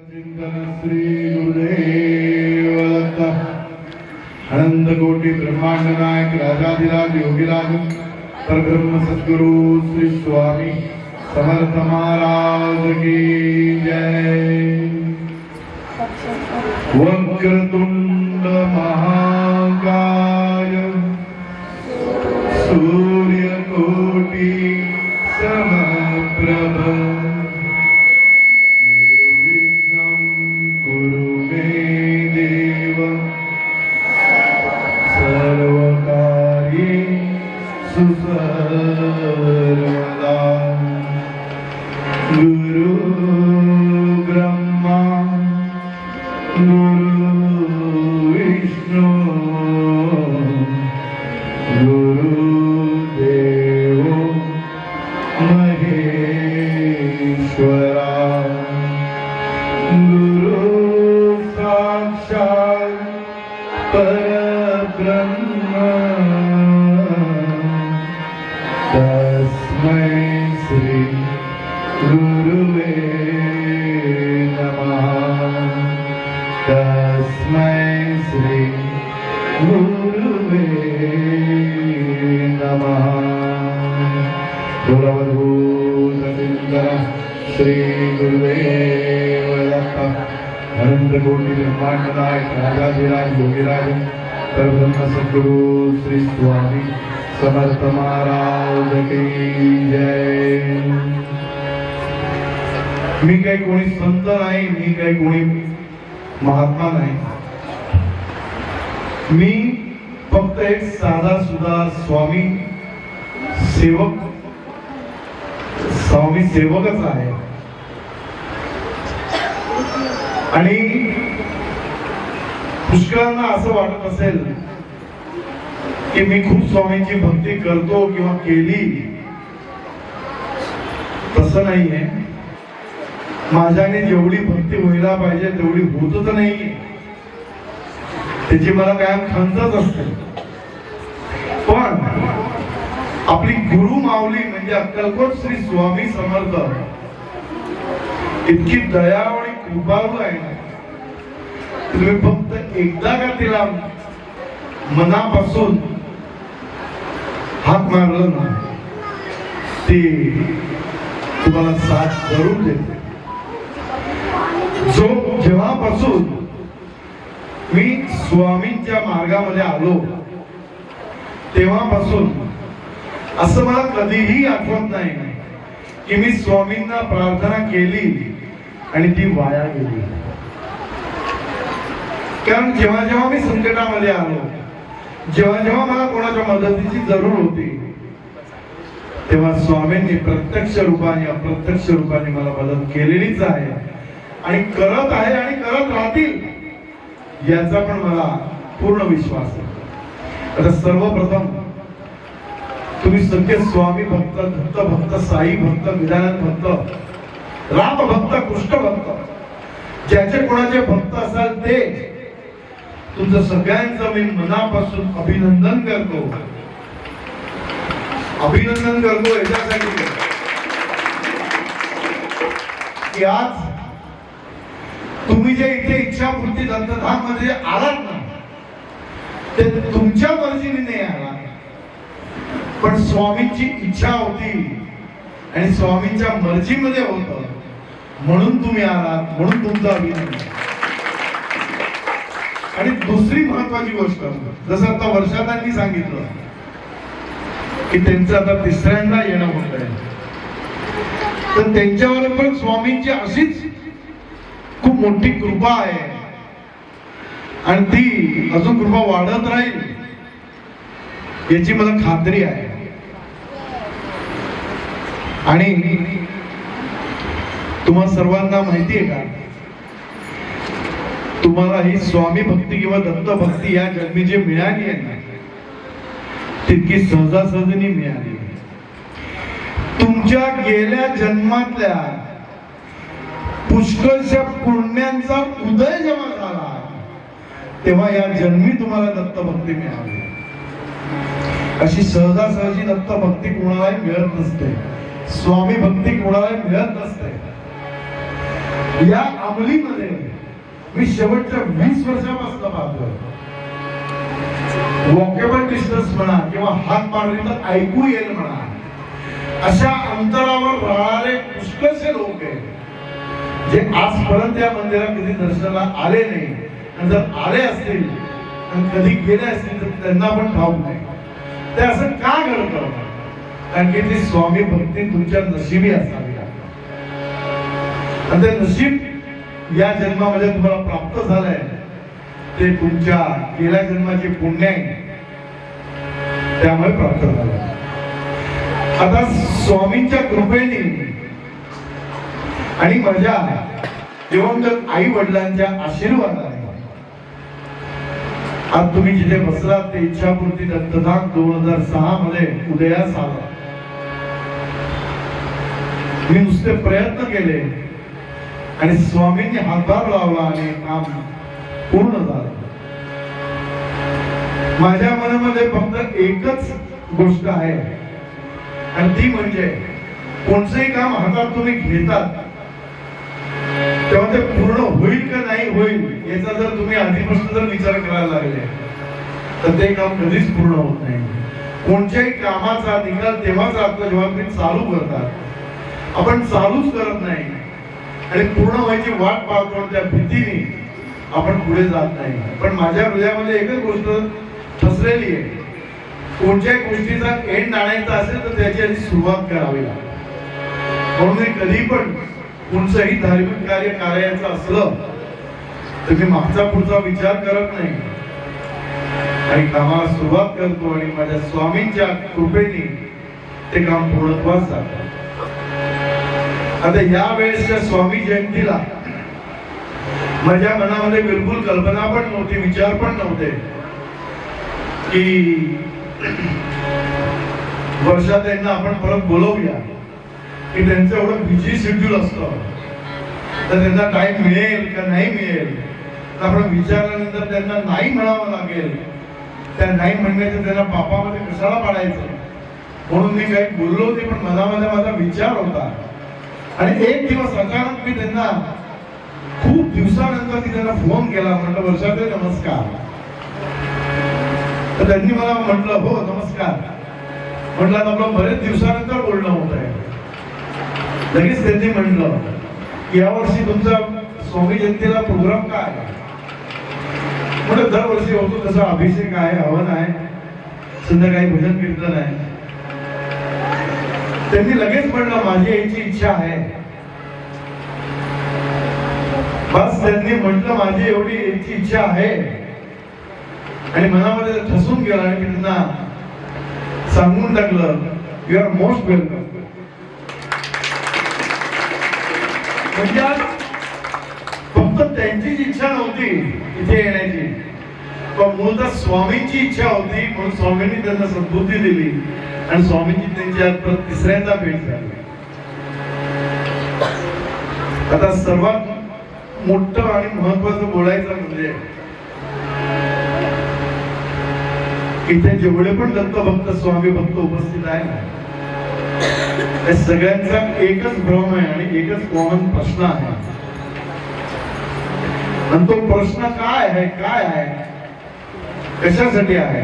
चिंतन श्री गुरुदेव दत्त अनंत कोटि ब्रह्मांड नायक राजाधिराज योगीराज परब्रह्म सद्गुरु श्री स्वामी समर्थ महाराज की जय। वक्रतुंड महाकाय सूर्यकोटि समप्रभ निर्विघ्नं कुरु मे देव सर्वकार्येषु सर्वदा। गुरु ब्रह्मा गुरु विष्णु गुरुदेवो महेश्वरा गुरु साक्षात् परब्रह्म तस्मै श्री गुरुवे नमः तस्मै श्री गुरुवे नमः। श्री गुरुदेव दत्त अनंत कोटि ब्रह्मांड नायक राजाधिराज योगीराज परब्रह्म सद्गुरु श्री स्वामी समर्थ महाराज की जय। मी काही कोणी संत नाही, मी काही कोणी महात्मा नाही, मी फक्त एक साधा सुधा स्वामी सेवकच आहे। आणि पुष्कळांना असं वाटत असेल की मी खूप स्वामींची भक्ती करतो किंवा केली, तसं नाहीये। माझ्याने जेवढी भक्ती व्हायला पाहिजे तेवढी होतच नाहीये, त्याची मला कायम खंतच असते। पण आपली गुरु माऊली म्हणजे अक्कलकोट श्री स्वामी समर्थ इतकी दयाळू आणि कृपाळू आहे, तुम्ही फक्त एकदा का तिला मनापासून हात मारलं ना, ती तुम्हाला साथ जरूर देते। जेव्हापासून मी स्वामींच्या मार्गामध्ये आलो तेव्हापासून असं मला कधीही आठवत नाही की मी स्वामींना प्रार्थना केली आणि ती वाया गेली। कारण जेव्हा जेव्हा मी संकटामध्ये आलो, जेव्हा जेव्हा मला कोणाच्या मदतीची जरूर होती, तेव्हा स्वामींनी प्रत्यक्ष रूपाने अप्रत्यक्ष रूपाने मला मदत केलेलीच आहे आणि करत आहे आणि करत राहतील याचा पण मला पूर्ण विश्वास आहे। आता सर्वप्रथम तुम्ही सगळे स्वामी भक्त, दत्त भक्त, साई भक्त, विधानंद भक्त, राम भक्त, कृष्ण भक्त, ज्याचे कोणाचे भक्त असाल ते तुमचं सगळ्यांचं मी मनापासून अभिनंदन करतो याच्यासाठी की आज तुम्ही जे इथे इच्छापूर्ती दत्तधाम मध्ये आलात ना, ते तुमच्या मर्जीने नाही आला, पण स्वामींची इच्छा होती आणि स्वामींच्या मर्जीमध्ये होतं म्हणून तुम्ही आलात, म्हणून तुमचं अभिनंदन। आणि दुसरी महत्वाची गोष्ट, जसं आता वर्षातांनी सांगितलं की त्यांचं आता तिसऱ्यांदा येणं होत आहे, तर त्यांच्यावर पण स्वामींची अशीच खूप मोठी कृपा आहे आणि ती अजून कृपा वाढत राहील याची मला खात्री आहे। आणि तुम्हाला सर्वांना माहिती आहे का, तुम्हाला ही स्वामी भक्ती किंवा दत्त भक्ती या जन्मी जी मिळाली आहे ना, तितकी सहजासहजीने मिळाली। तुमच्या गेल्या जन्मातल्या पुष्कळशा पुण्यांचा उदय जेव्हा झाला तेव्हा या जन्मी तुम्हाला दत्त भक्ती मिळाली। अशी सहजासहजी दत्त भक्ती कोणालाही मिळत नसते, स्वामी भक्ती कोणालाही मिळत नसते। या अंमलीमध्ये मी शेवटच्या 20 वर्षापासून पाहतोय. वॉकेबल डिस्टन्स म्हणा किंवा हात मारली तर ऐकू येईल म्हणा, अशा अंतरावर राहणारे पुष्कळसे लोक आहेत जे आजपर्यंत या मंदिरात कधी दर्शनाला आले नाही, आणि जर आले असतील आणि कधी गेले असतील तर त्यांना पण ठाऊक नाही. ते असं का घडतं? कारण की ती स्वामी भक्ती तुमच्या नशिबी असावी, आणि ते नशीब या जन्मामध्ये तुम्हाला प्राप्त झालंय ते तुमच्या गेल्या जन्माची पुण्य आहे, त्यामुळे प्राप्त झालं. आता स्वामींच्या कृपेने आणि माझ्या दिवंगत आई वडिलांच्या आशीर्वादाने आज तुम्ही जिथे बसलात ते इच्छापूर्ती दत्तधाम 2006 मध्ये उदयास आला. मी नुसते प्रयत्न केले आणि स्वामींनी हातभार लावला आणि काम पूर्ण झालं. माझ्या मनामध्ये फक्त एकच गोष्ट आहे, आणि ती म्हणजे कोणतंही काम हातात तुम्ही घेतात तेव्हा ते पूर्ण होईल का नाही होईल याचा जर तुम्ही आधीपासून जर विचार करायला लागले तर ते काम कधीच पूर्ण होत नाही. कोणत्याही कामाचा निकाल तेव्हाच लागतो जेव्हा तुम्ही चालू करतात. आपण चालूच करत नाही आणि पूर्ण व्हायची वाट पाहतो, त्या भीतीने आपण पुढे जात नाही. पण माझ्या हृदयामध्ये एकच गोष्ट ठसलेली आहे, कोणत्याही गोष्टीचा एंड आणायचा असेल तर त्याची आधी सुरुवात करावी लागते. म्हणून मी कधी पण कोणतंही धार्मिक कार्य करायचं असलं तर मी मागचा पुढचा विचार करत नाही आणि कामाला सुरुवात करतो, आणि माझ्या स्वामींच्या कृपेने ते काम पूर्णत्वास जातं. आता या वेळेसच्या स्वामी जयंतीला माझ्या मनामध्ये बिलकुल कल्पना पण नव्हती, विचार पण नव्हते की वर्षात त्यांना आपण परत बोलवूया, की त्यांचं एवढं बिझी शेड्यूल असतं तर त्यांना टाइम मिळेल का नाही मिळेल. आपण विचारल्यानंतर त्यांना नाही म्हणावं लागेल, त्या नाही म्हणण्याचं त्यांना पापामध्ये कशाला पाडायचं, म्हणून मी काही बोललो नाही. पण मनामध्ये माझा विचार होता, आणि एक दिवस अचानक मी त्यांना खूप दिवसानंतर मी त्यांना फोन केला. म्हटलं वर्षाताई नमस्कार. तर त्यांनी मला म्हटलं हो नमस्कार. म्हटलं आपलं बरेच दिवसानंतर बोलणं होत आहे. लगेच त्यांनी म्हटलं की यावर्षी तुमचा स्वामी जयंतीला प्रोग्राम काय? म्हटलं दरवर्षी होतो तसा अभिषेक आहे, हवन आहे, संध्याकाळी भजन कीर्तन आहे. त्यांनी लगेच म्हटलं माझी याची इच्छा आहे. बस त्यांनी म्हटलं माझी एवढी याची इच्छा आहे आणि मनामध्ये ठसून गेला, आणि मी त्यांना सांगून टाकलं यू आर मोस्ट वेलकम. म्हणजे फक्त त्यांचीच इच्छा नव्हती इथे येण्याची, पण मूलतः स्वामींची इच्छा होती, म्हणून स्वामींनी त्यांना सद्बुद्धी दिली आणि स्वामींची त्यांच्या तिसऱ्यांदा भेट झाली. आता सर्वात मोठं आणि महत्वाचं बोलायचं म्हणजे इथे जेवढे पण दत्त भक्त स्वामी भक्त उपस्थित आहे ना, त्या सगळ्यांचा एकच भ्रम आहे आणि एकच कॉमन प्रश्न आहे. आणि तो प्रश्न काय आहे, काय आहे, कशासाठी आहे?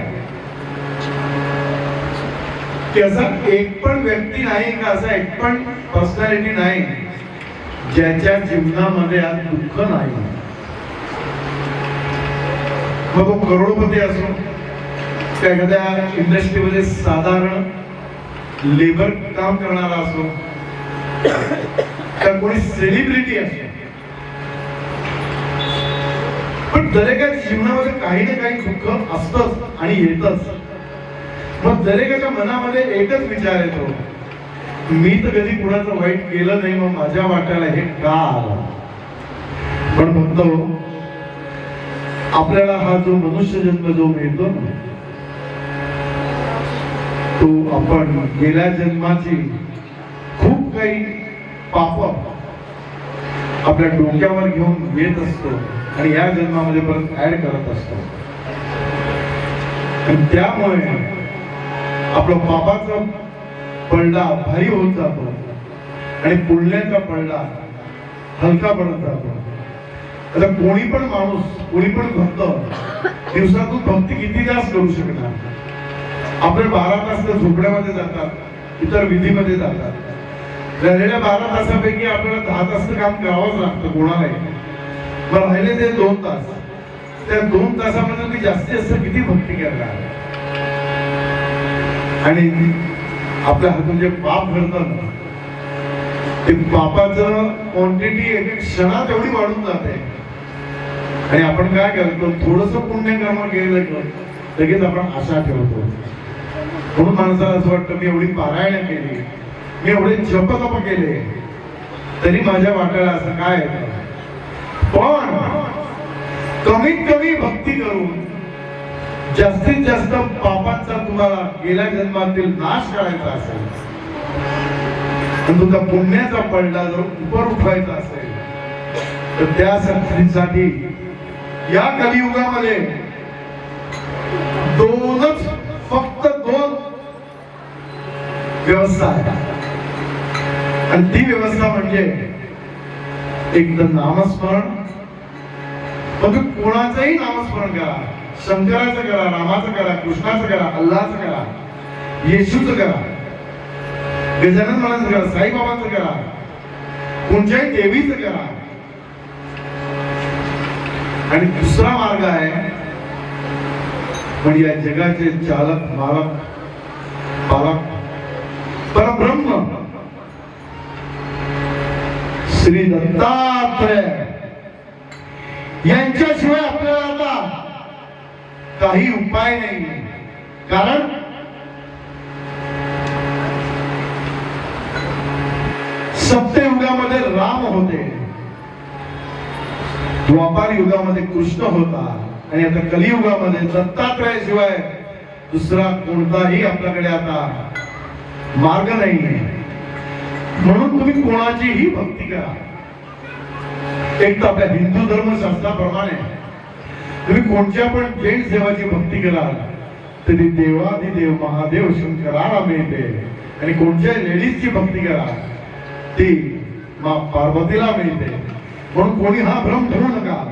की असा एक पण व्यक्ती नाही का, असा एक पण पर्सनॅलिटी नाही ज्याच्या जीवनामध्ये आज दुःख नाही. मग तो करोडपती असो, एखाद्या इंडस्ट्रीमध्ये साधारण लेबर काम करणारा असो, तर कोणी सेलिब्रिटी असो, पण दरेकाच्या जीवनामध्ये काही ना काही दुःख असतच आणि येतच. मग दरेकाच्या मनामध्ये एकच विचार येतो, मी तर कधी कुणाचं वाईट केलं नाही, मग माझ्या वाट्याला हे का आलं? पण म्हणतो आपल्याला हा जो मनुष्य जन्म जो मिळतो ना, तो आपण गेल्या जन्माची खूप काही पाप आपल्या डोक्यावर घेऊन येत असतो आणि या जन्मामध्ये परत ऍड करत असतो. आणि त्यामुळे आपला पापाचा पडदा भारी होत जातो आणि पुण्याचा पडदा हलका पडत जातो. आता कोणी पण माणूस, कोणी पण भक्त दिवसातून भक्ती किती तास करू शकणार? आपण 12 तास तर झोपड्यामध्ये जातात, इतर विधीमध्ये जातात. राहिलेल्या 12 तासापैकी आपल्याला 10 तास काम करावंच लागतं कोणालाही. मग राहिले ते 2 तास, त्या 2 तासामध्ये मी जास्तीत जास्त किती भक्ती करणार? आणि आपल्या हातून जे पाप घडतं ना, ते पापाचं क्वांटिटी एक क्षणात एवढी वाढून जाते. आणि आपण काय करतो, थोडस पुण्यकर्म केलं की लगेच आपण आशा ठेवतो. म्हणून माणसाला असं वाटतं मी एवढी पारायण केली, मी एवढे जप केले, तरी माझ्या वाट्याला असं काय येतं. पण कमीत कमी भक्ती करून जास्तीत जास्त पापांचा तुम्हाला गेल्या जन्मातील नाश करायचा असेल आणि तुमचा पुण्याचा पडला जर उपर उठवायचा असेल, तर त्यासाठी या कलियुगामध्ये फक्त दोन व्यवस्था आहे. आणि ती व्यवस्था म्हणजे एक तर नामस्मरण. मग कोणाचंही नामस्मरण करा, शंकराचं करा, रामाचं करा, कृष्णाचं करा, अल्लाचं करा, येशूचं करा, गजानन महाराजांचं करा, साईबाबांचं करा, कोणत्याही देवीचं करा. आणि दुसरा मार्ग आहे म्हणजे या जगाचे चालक, मालक, पालक परब्रह्म श्री दत्तात्रय यांच्याशिवाय आपल्याला आता काही उपाय नाही. कारण सत्ययुगामध्ये राम होते, द्वापार युगामध्ये कृष्ण होता, आणि आता कलियुगामध्ये दत्तात्रयाशिवाय दुसरा कोणताही आपल्याकडे आता मार्ग नाहीये. म्हणून तुम्ही कोणाचीही भक्ती करा. एक तर आपल्या हिंदू धर्मशास्त्राप्रमाणे तुम्ही कोणत्या पण जैन देवाची भक्ती कराल तरी देवाधिदेव महादेव शंकराला मिळते. आणि कोणत्या लेडीजची भक्ती करा ती माँ पार्वतीला मिळते. म्हणून कोणी हा भ्रम ठेवू नका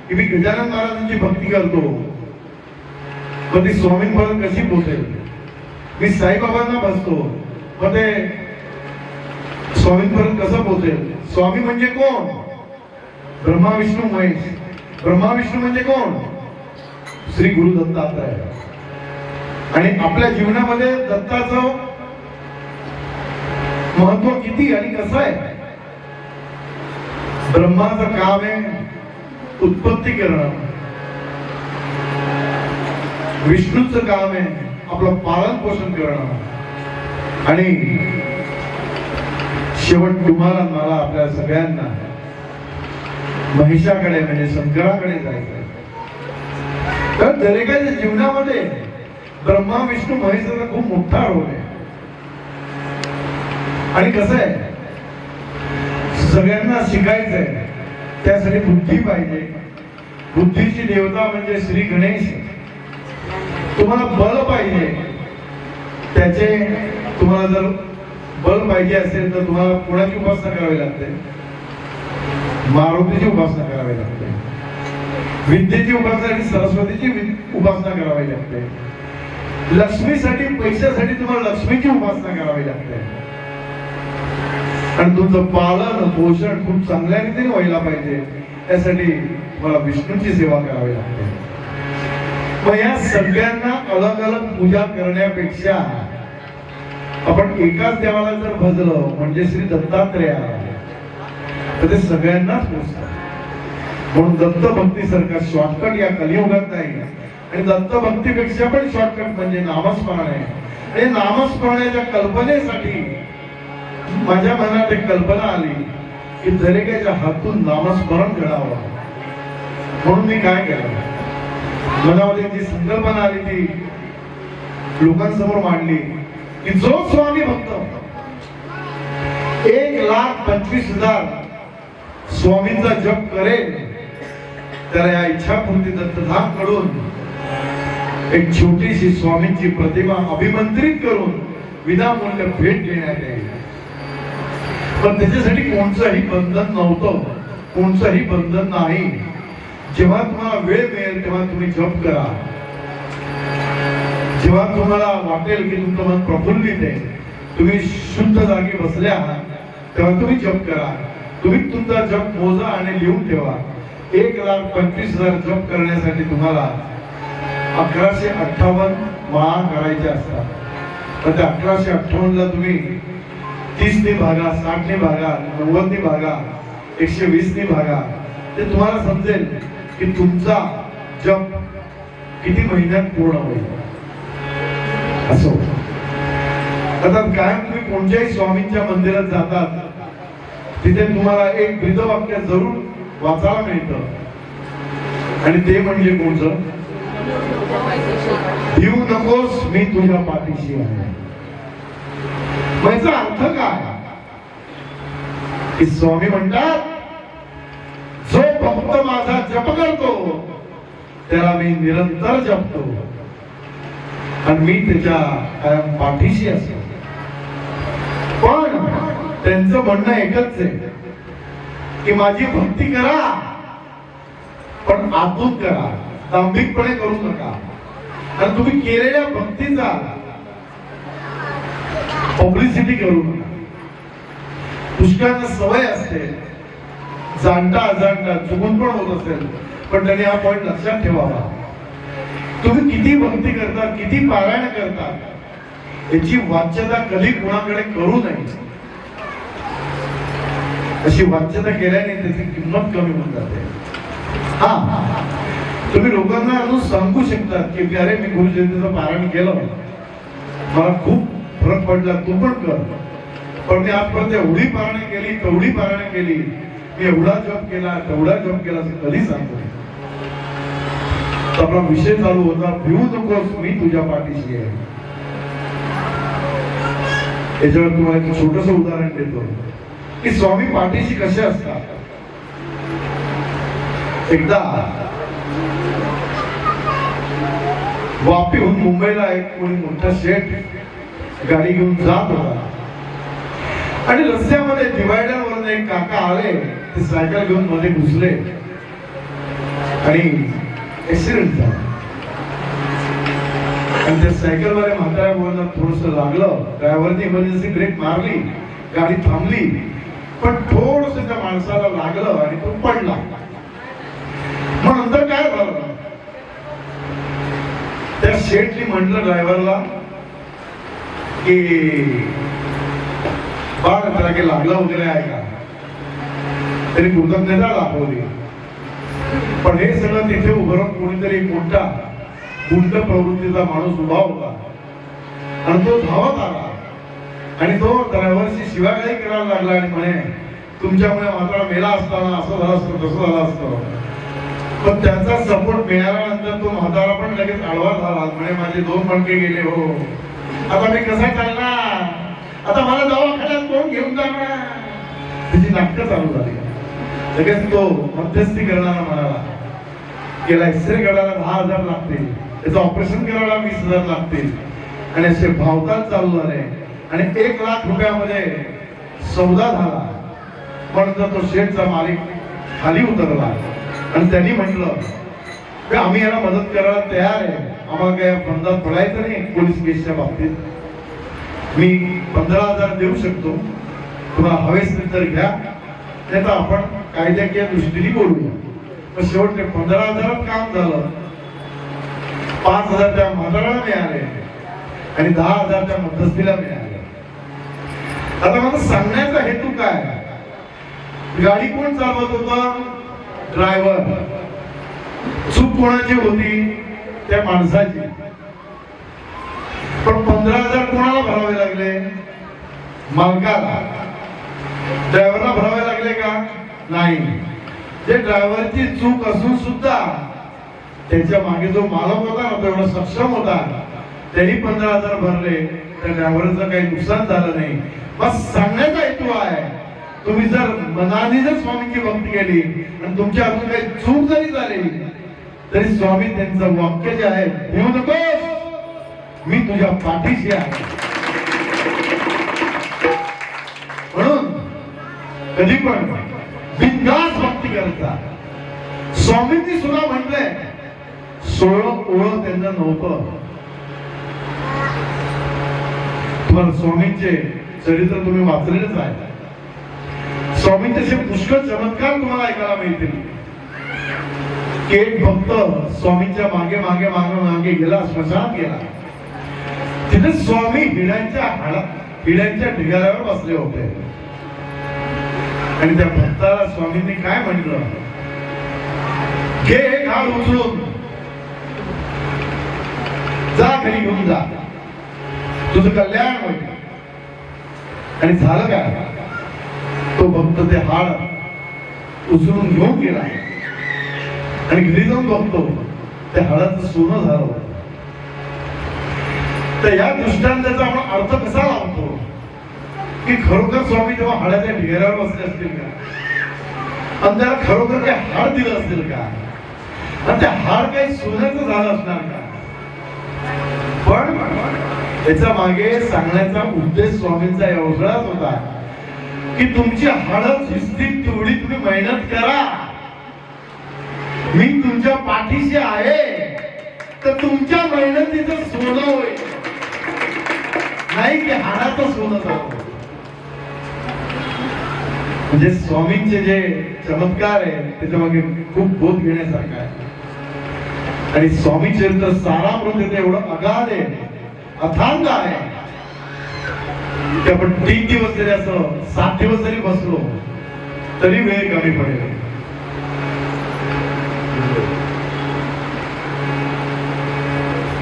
की मी गजानन महाराजांची भक्ती करतो पण ती स्वामींपर्यंत कशी पोहोचेल. मी साईबाबांना बसतो मग ते स्वामींपर्यंत कसं पोहोचेल. स्वामी म्हणजे कोण? ब्रह्मा विष्णू महेश. ब्रह्मा विष्णू म्हणजे कोण? श्री गुरु दत्तात्रय. आणि आपल्या जीवनामध्ये दत्ताचं महत्व किती आणि कसं आहे. ब्रह्माचं काम आहे उत्पत्ती करणं, विष्णूचं काम आहे आपलं पालन पोषण करणं, आणि शेवट तुम्हाला मला आपल्या सगळ्यांना महिषाकडे म्हणजे शंकराकडे जायचंय. तर दरेकाच्या जीवनामध्ये ब्रह्मा विष्णू महेशाचा खूप मोठा रोल आहे. आणि कसं आहे सगळ्यांना शिकायचंय त्यासाठी बुद्धी पाहिजे. बुद्धीची देवता म्हणजे श्री गणेश. तुम्हाला बल पाहिजे, त्याचे तुम्हाला जर बल पाहिजे असेल तर तुम्हाला कोणाची उपासना करावी लागते? मारुतीची उपासना करावी लागते. विद्येची उपासना सरस्वतीची उपासना करावी लागते. लक्ष्मीसाठी पैशासाठी तुम्हाला लक्ष्मीची उपासना करावी लागते. आणि तुमचं पालन पोषण खूप चांगल्या रीतीने व्हायला पाहिजे त्यासाठी तुम्हाला विष्णूची सेवा करावी लागते. मग या सगळ्यांना अलग अलग पूजा करण्यापेक्षा आपण एकाच देवाला जर भजलं म्हणजे श्री दत्तात्रयाला तर ते सगळ्यांनाच पोचतं. म्हणून दत्त भक्तीसारखा शॉर्टकट या कलियुगात नाही. आणि दत्त भक्तीपेक्षा पण शॉर्टकट म्हणजे नामस्मरण आहे. आणि नामस्मरणाच्या कल्पनेसाठी माझ्या मनात एक कल्पना आली की दरेकाच्या हातून नामस्मरण घडावं. म्हणून मी काय केलं, मनामध्ये जी संकल्पना आली ती लोकांसमोर मांडली की जो स्वामी भक्त 1,25,000 स्वामींचा जप करेल त्याला या इच्छापूर्ती दत्तधाम कडून एक छोटीशी स्वामींची प्रतिमा अभिमंत्रित करून विनामूल्य भेट देण्यात येईल. पण त्याच्यासाठी कोणतंही बंधन नव्हतं, कोणतंही बंधन नाही. जेव्हा तुम्हाला वेळ मिळेल तेव्हा तुम्ही जप करा. जेव्हा तुम्हाला वाटेल की तुमचं मन प्रफुल्लित आहे, तुम्ही शुद्ध जागी बसले आहात, तेव्हा तुम्ही जप करा. तुम्ही तुमचा जप मोजा आणि लिहून ठेवा. 1,25,000 जप करण्यासाठी तुम्हाला 1158 माळा करायच्या असतात. पण त्या 1158 ला तुम्ही 30 ने भागा, 60 ने भागा, 90 ने भागा, 120 ने भागा. ते तुम्हाला समजेल की तुमचा जप किती महिन्यात पूर्ण होईल. असो आता कायम तुम्ही कोणत्याही स्वामींच्या मंदिरात जातात, तिथे तुम्हाला एक ब्रीदवाक्य जरूर वाचायला मिळतं, आणि ते म्हणजे कोणतं? भिवू नकोस, मी तुझ्या पाठीशी आहे. याचा अर्थ काय? की स्वामी म्हणतात, जो भक्त माझा जप करतो त्याला मी निरंतर जपतो आणि मी त्याच्या कायम पाठीशी असतो. पण त्यांचं म्हणणं एकच आहे की माझी भक्ती करा, पण आतून करा, दांभिकपणे करू नका. आणि तुम्ही केलेल्या भक्तीचा पब्लिसिटी करू नका. पुष्कळांना सवय असते, जाणता अजाणता चुकून पण होत असेल, पण त्यांनी हा पॉइंट लक्षात ठेवावा. तुम्ही किती भक्ती करता, किती पारायण करता, याची वाच्यता कधी कुणाकडे करू नये. अशी वाच्यता केल्याने त्याची किंमत कमी होऊन जाते. हा, तुम्ही लोकांना अजून सांगू शकतात की अरे मी गुरुजयंतीचं पारायण केलं, मला खूप फरक पडला, तू पण कर. पण मी आजपर्यंत एवढी पारायण केली, तेवढी पारायण केली, मी एवढा जप केला, तेवढा जप केला, असं कधी सांगतो. आपला विषय चालू होता, भिवू नकोस, मी तुझ्या पाठीशी आहे. याच्यावर तुम्हाला एक छोटस उदाहरण देतो की स्वामी पाठीशी कसे असतात. एकदा वापीहून मुंबईला एक कोणी मोठा शेठ गाडी घेऊन जात होता, आणि रस्त्यामध्ये डिवायडर वरून एक काका आले, ते सायकल घेऊन मध्ये घुसले आणि ऍक्सिडेंट झाला. आणि त्या सायकल वाल्या म्हाताऱ्या मुलांना थोडस लागलं. ड्रायव्हरने इमर्जन्सी ब्रेक मारली, गाडी थांबली, पण थोडस त्या माणसाला लागलं आणि तो पडला. मग नंतर काय झालं? त्या शेठनी म्हटलं ड्रायव्हरला की बाळ त्याला काही लागला वगैरे आहे का? त्यांनी कृतज्ञता दाखवली. पण हे सगळं तिथे उभं राहून कोणीतरी मोठा गुंड प्रवृत्तीचा माणूस उभा होता आणि तो धावत आला आणि तो ड्रायव्हरची शिवागाळी करायला लागला आणि म्हणे, तुमच्यामुळे मात्र मेला असताना असं झालं असतं, तसं झालं असतं. पण त्याचा सपोर्ट मिळाल्यानंतर तो म्हातारा पण लगेच आडवा झाला. म्हणे माझे 2 मणके गेले हो, आता मी कसा चालणार, आता मला दवाखान्यात कोण घेऊन जाणार. त्याची नाटकं चालू झाली. लगेच तो मध्यस्थी करणारा म्हणाला, गेला एक्सरे काढायला 10,000 लागतील, त्याचं ऑपरेशन करायला 20,000 लागतील. आणि असे भावताल चालू झाले आणि 1 लाख रुपयामध्ये सौदा झाला. पण तो शेठचा मालिक खाली उतरला आणि त्यांनी म्हटलं की आम्ही याला मदत करायला तयार आहे, आम्हाला काय बंधात पडायचं नाही पोलीस केसच्या बाबतीत. मी 15,000 देऊ शकतो, तुम्हाला हवेच तर घ्या, नाही तर आपण कायद्याच्या दृष्टीने बोलूया. पण शेवटचे 15,000 काम झालं. 5,000 त्या म्हाताऱ्याला मिळाले आणि 10,000 त्या मध्यस्थीला मिळाले. आता मला सांगण्याचा हेतू काय? गाडी कोण चालवत होता? ड्रायव्हर. चूक कोणाची होती? त्या माणसाची. पण 15,000 कोणाला भरावे लागले? मालकाला. ड्रायव्हरला भरावे लागले का? नाही. जे ड्रायव्हरची चूक असून सुद्धा त्याच्या मागे जो मालक होता ना, तो एवढा सक्षम होता, त्यांनी 15,000 भरले, त्या ड्रायव्हरचं काही नुकसान झालं नाही. बस सांगण्याचा हेतू आहे, तुम्ही जर मनाने जर स्वामींची भक्ती केली आणि तुमच्या हातून काही चूक जरी झाली तरी स्वामी त्यांचं वाक्य जे आहे, भिवू नकोस, मी तुझ्या पाठीशी आहे. म्हणून कधी पण बिनधास्त भक्ती करता. स्वामींनी सुद्धा म्हटलंय 16 ओळख त्यांना नव्हतं. तुम्हाला स्वामींचे चरित्र तुम्ही वाचलेलंच आहे. स्वामींचे असे पुष्कळ चमत्कार तुम्हाला ऐकायला मिळतील. एक भक्त स्वामींच्या मागे मागे मागे मागे गेला, स्मशानात गेला. तिथे स्वामी हिड्यांच्या ढिगाऱ्यावर बसले होते आणि त्या भक्ताला स्वामींनी काय म्हटलं, घे हे घाल उचलून जा, घरी घेऊन जा, तुझं कल्याण होईल. आणि झालं काय, तो भक्त ते हाड उचलून घेऊन गेला आणि घरी जाऊन बघतो त्या हाडाचं सोनं झालं. तर या दृष्टांताचा आपण अर्थ कसा लावतो की खरोखर स्वामी तेव्हा हाडाच्या ढिगाऱ्यावर बसले असतील का, आणि त्याला खरोखर ते हाड दिलं असेल का, आणि ते हाड काही सोन्याचं झालं असणार का. पण त्याच्या मागे सांगण्याचा उद्देश स्वामींचा एवढाच होता की तुमची हाडं झिजतील तेवढी तुम्ही मेहनत करा, मी तुमच्या पाठीशी आहे, तर तुमच्या मेहनतीचं सोनं होईल, नाही की हाडाचं सोनं झालं. म्हणजे स्वामींचे जे चमत्कार आहे त्याच्या मागे खूप बोध घेण्यासारखं आहे. आणि स्वामी चरित्र सारामृत एवढं अगाध आहे, अथांग आहे की आपण 3 दिवस जरी असं 7 दिवस जरी बसलो तरी वेळ कमी पडेल.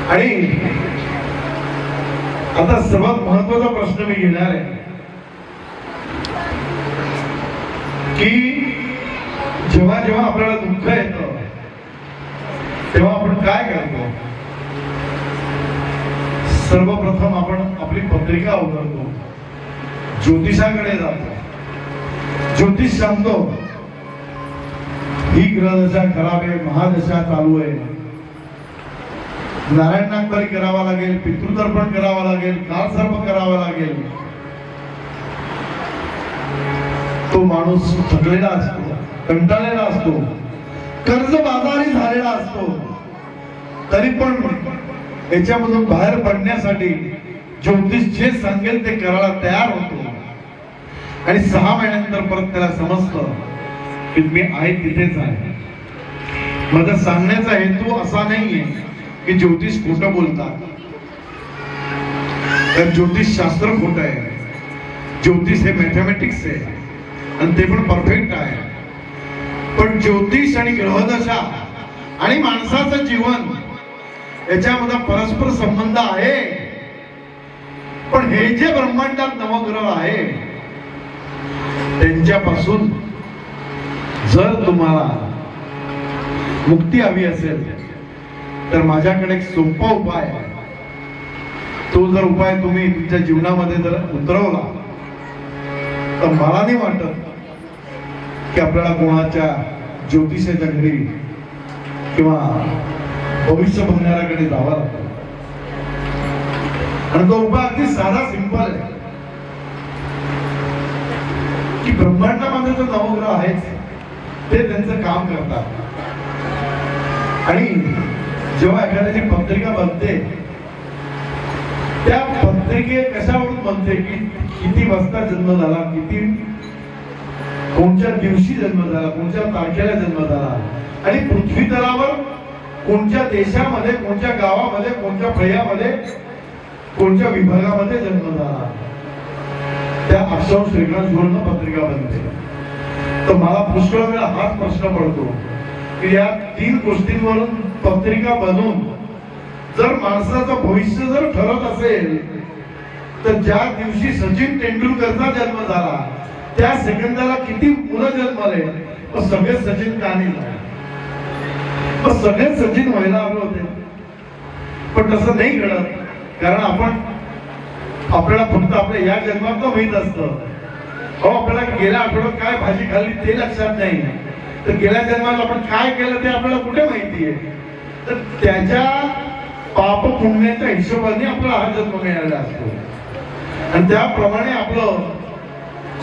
आणि आता सर्वात महत्वाचा प्रश्न मी घेणार आहे की जेव्हा जेव्हा आपल्याला दुःख येतं तेव्हा आपण काय करतो. सर्वप्रथम आपण आपली पत्रिका उघडतो, ज्योतिषाकडे जातो, ज्योतिष सांगतो ही ग्रहदशा खराब आहे, महादशा चालू आहे, नारायण नागबरी करावा लागेल, पितृतर्पण करावा लागेल, कालसर्प करावा लागेल. तो माणूस थकलेला असतो, कंटाळलेला असतो, कर्जबाजारी झालेला असतो, तरी पण याच्यामधून बाहेर पडण्यासाठी ज्योतिष जे सांगेल ते करायला तयार होतो. आणि 6 महिन्यानंतर परत त्याला समजतं की मी आहे तिथेच आहे. माझा सांगण्याचा हेतू असा नाहीये की ज्योतिष खोटं बोलतात, तर ज्योतिष शास्त्र खोटं आहे. ज्योतिष हे मॅथमॅटिक्स आहे आणि ते पण परफेक्ट आहे. पण ज्योतिष आणि ग्रहदशा आणि माणसाचं जीवन याच्यामध्ये परस्पर संबंध आहे. पण हे जे ब्रह्मांडात नवग्रह आहे त्यांच्यापासून जर तुम्हाला मुक्ती हवी असेल तर माझ्याकडे एक सोपा उपाय आहे. तो जर उपाय तुम्ही तुमच्या जीवनामध्ये जर उतरवला तर मला नाही वाटत की आपल्याला कोणाच्या ज्योतिषाच्या घरी किंवा भविष्य बघणाऱ्याकडे जावं लागतं. आणि तो उपाय अगदी साधा सिंपल आहे की ब्रह्मांडामध्ये जो नवग्रह आहेत ते त्यांचं काम करतात. आणि जेव्हा एखाद्याची पत्रिका बनते त्या पत्रिके कशावरून बनते की किती वाजता जन्म झाला, किती कोणत्या दिवशी जन्म झाला, कोणत्या तारखेला जन्म झाला, आणि पृथ्वी तलावर कोणत्या देशामध्ये, कोणत्या गावामध्ये, कोणत्या फळ्यामध्ये, कोणत्या विभागामध्ये जन्म झाला, त्या अक्षांश रेखांशवरून पत्रिका बनते. तर मला पुष्कळ वेळा हाच प्रश्न पडतो की या 3 गोष्टींवरून पत्रिका बनवून जर माणसाचं भविष्य जर ठरत असेल तर ज्या दिवशी सचिन तेंडुलकरचा जन्म झाला त्या सेकंदाला किती मुलं जन्मले, मग सगळे सचिन का नाही झाले, मग सगळे सचिन व्हायला हवे होते. पण तसं नाही घडत, कारण आपल्याला फक्त आपल्या या जन्मात माहित असतं. आपल्याला गेल्या आठवड्यात काय भाजी खाल्ली ते लक्षात नाही, तर गेल्या जन्मात आपण काय केलं ते आपल्याला कुठे माहिती आहे. तर त्याच्या पाप पुण्याच्या हिशोबाने आपला हा जन्म मिळालेला असतो. आणि त्याप्रमाणे आपलं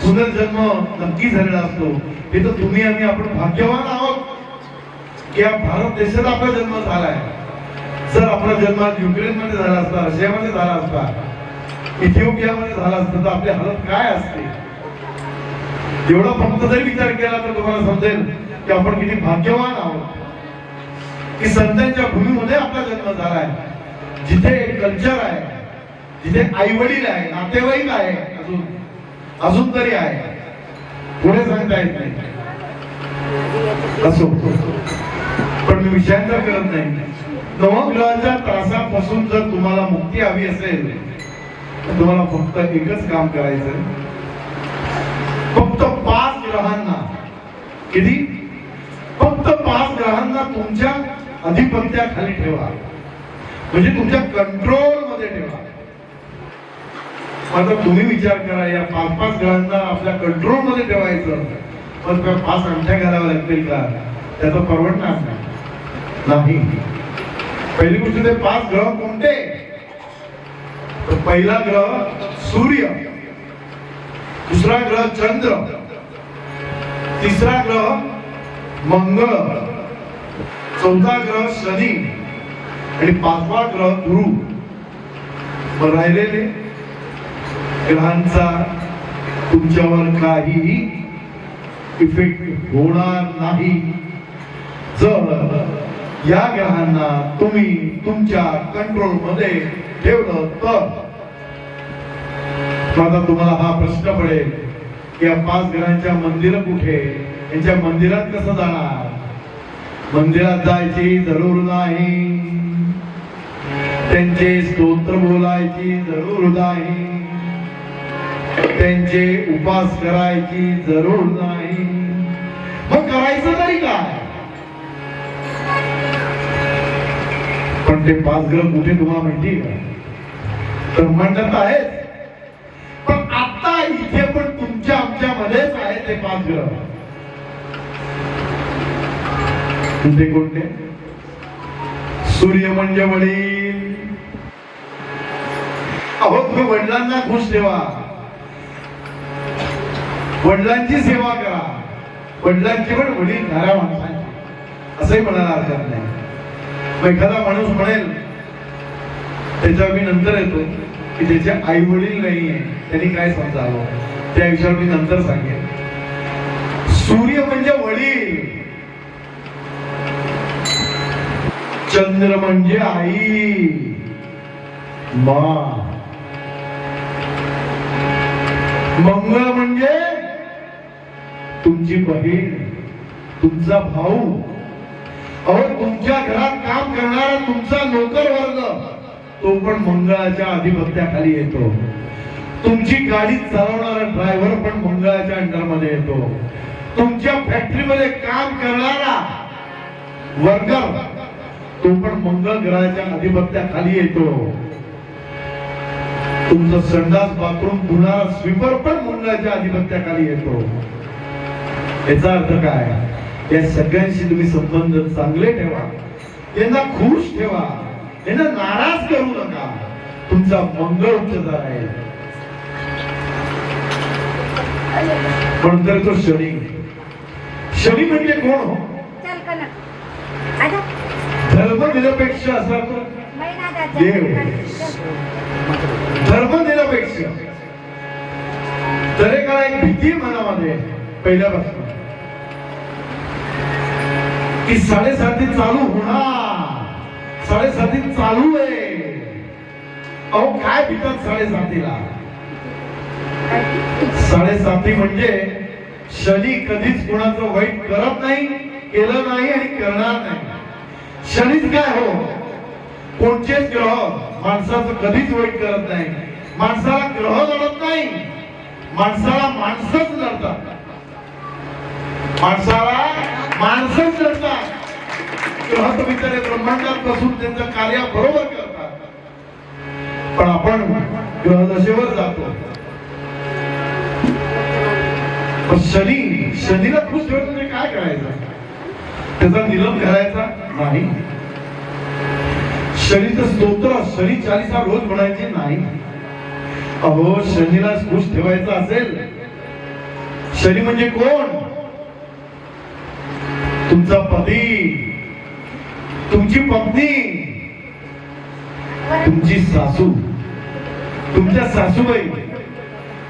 पुनर्जन्म नक्की झालेला असतो. हे तर तुम्ही आम्ही आपण भाग्यवान आहोत की या भारत देशात आपला जन्म झालाय. जर आपला जन्म युक्रेन मध्ये झाला असता, रशियामध्ये झाला असता, इथिओपियामध्ये झाला असता तर आपली हालत काय असते. एवढा फक्त जरी विचार केला तर तुम्हाला समजेल की आपण किती भाग्यवान आहोत की संतांच्या भूमीमध्ये आपला जन्म झालाय, जिथे कल्चर आहे, जिथे आई वडील आहे, नातेवाईक आहे, अजून तरी आहे, पुढे सांगता येत नाही. असो, पण मी विचार करत नाही. नवग्रहाच्या त्रासापासून जर तुम्हाला मुक्ती हवी असेल तर तुम्हाला फक्त एकच काम करायचं. फक्त 5 ग्रहांना, किती? फक्त 5 ग्रहांना तुमच्या अधिपत्याखाली ठेवा, म्हणजे तुमच्या कंट्रोल मध्ये ठेवा. आता तुम्ही विचार करा, या 5 ग्रहांना आपल्या कंट्रोल मध्ये ठेवायचं पण 5 अंगठ्या घालाव्या लागतील का? त्याचं परवडणार नाही. पहिली गोष्ट, ते 5 ग्रह कोणते? तर पहिला ग्रह सूर्य, दुसरा ग्रह चंद्र, तिसरा ग्रह मंगळ, चौथा ग्रह शनी आणि 5वा ग्रह गुरु. राहिलेले ग्रहांचा तुमच्यावर काहीही इफेक्ट होणार नाही जर या ग्रहांना तुम्ही तुमच्या कंट्रोल मध्ये ठेवलं तर. आता तुम्हाला हा प्रश्न पडेल की या 5 ग्रहांच्या मंदिर कुठे, यांच्या मंदिरात कसं जाणार? मंदिरात जायची जरूर नाही, त्यांचे स्तोत्र बोलायची जरूर नाही, त्यांचे उपास करायची जरूर नाही. मग करायचं तरी काय? पण ते 5 ग्रह कुठे तुम्हाला माहिती का? ब्रह्मांडात आहेत, पण आता इथे पण तुमच्या आमच्या मध्येच आहेत ते 5 ग्रह. ते कोणते? सूर्य म्हणजे वडील. अहो, तुम्ही वडिलांना खुश ठेवा, वडिलांची सेवा करा, वडिलांची पण वडील घरा माणसांची, असंही म्हणायला हरकत नाही. एखादा माणूस म्हणेल, त्याच्यावर मी नंतर येतो, की त्याचे आई वडील नाहीये, त्यांनी काय समजावं, त्या विषयावर मी नंतर सांगेन. सूर्य म्हणजे वडील, चंद्र म्हणजे आई, माँ, मंगळ म्हणजे तुमची बहीण, तुमचा भाऊ. अहो, तुमच्या घरात काम करणारा तुमचा नोकर वर्ग तो पण मंगळाच्या अधिपत्याखाली येतो. तुमची गाडी चालवणारा ड्रायव्हर पण मंगळाच्या अंडर मध्ये येतो. तुमच्या फॅक्टरीमध्ये काम करणारा वर्कर तो पण मंगळ ग्रहाच्या अधिपत्याखाली येतो. तुमचं संडास बाथरूम धुणारा स्वीपर पण मंगळाच्या अधिपत्याखाली येतो. याचा अर्थ काय? या सगळ्यांशी तुम्ही संबंध चांगले ठेवा, त्यांना खुश ठेवा, त्यांना नाराज करू नका. तुमचा मंगळ उच्च आहे. पण तर तो शनी, शनी म्हणजे कोण? हो, धर्मनिरपेक्ष असा तो देव. धर्मनिरपेक्ष. दरेकाला एक भीती मनामध्ये पहिल्यापासून की 7:30 चालू होणार, 7:30 चालू आहे. अहो, काय भीतात 7:30ला? 7:30 म्हणजे शनी कधीच कोणाचं वाईट करत नाही, केलं नाही आणि करणार नाही. शनीच काय हो, कोणतेच ग्रह माणसाचं कधीच वाईट करत नाही. माणसाला ग्रह लढत नाही, माणसाला माणसंच लढतात. माणसाला माणसंच लढतात. ग्रह तर बिचारे ब्रह्मांडात बसून त्यांचं कार्य बरोबर करतात, पण आपण ग्रह दशेवर जातो. शनीला खुश ठेवून म्हणजे काय करायचं? त्याचा निलंब करायचा नाही. शनीचं स्तोत्र, शनी चालीसा रोज म्हणायचे नाही. अहो, शनीला खुश ठेवायचं असेल शनी म्हणजे कोण? तुमचा पती, तुमची पत्नी, तुमची सासू, तुमच्या सासूबाई,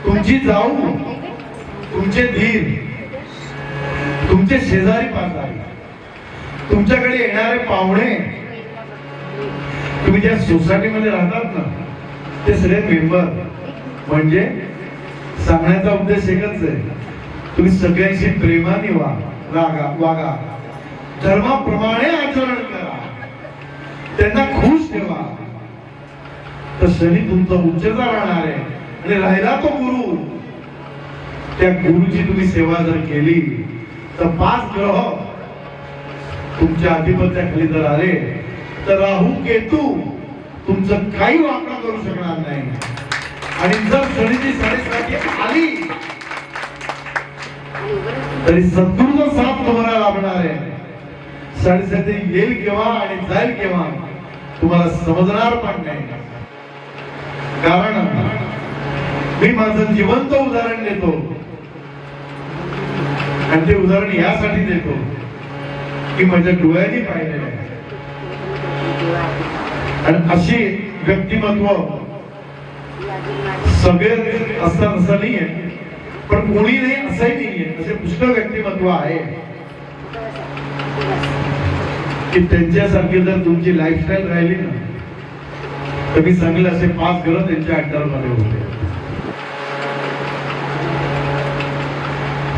तुमची जाऊ, तुमचे धीर, तुमचे शेजारी पाजारी, तुमच्याकडे येणारे पाहुणे, तुम्ही ज्या सोसायटीमध्ये राहतात ना ते सगळे मेंबर. म्हणजे सांगण्याचा उद्देश एकच आहे, तुम्ही सगळ्यांशी प्रेमाने वागा, धर्माप्रमाणे आचरण करा, त्यांना खुश ठेवा. तर शनी तुमचा उच्चता राहणार आहे. आणि राहिला तो गुरु, त्या गुरुची तुम्ही सेवा जर केली तर 5 ग्रह तुमच्या आधिपत्याखाली जर आले तर राहू केतू तुमचं काही वाकडा करू शकणार नाही. आणि जर शनीची 7.5 आली तरी सद्गुरूचा साथ तुम्हाला लाभणार आहे. 7.5 येईल केव्हा आणि जाईल केव्हा तुम्हाला समजणार पण नाही. कारण मी माझं जिवंत उदाहरण देतो आणि ते उदाहरण यासाठी देतो की माझ्या डोळ्यांनी पाहिलेलं आहे. आणि अशी व्यक्तिमत्व सगळे असतात असं नाहीये, पण कोणी नाही असंही नाहीये. असे पुष्कळ व्यक्तिमत्व आहे की त्यांच्यासारखी जर तुमची लाईफस्टाईल राहिली ना तर मी सांगेल असे 5 ग्रह त्यांच्या अंडरमध्ये होते.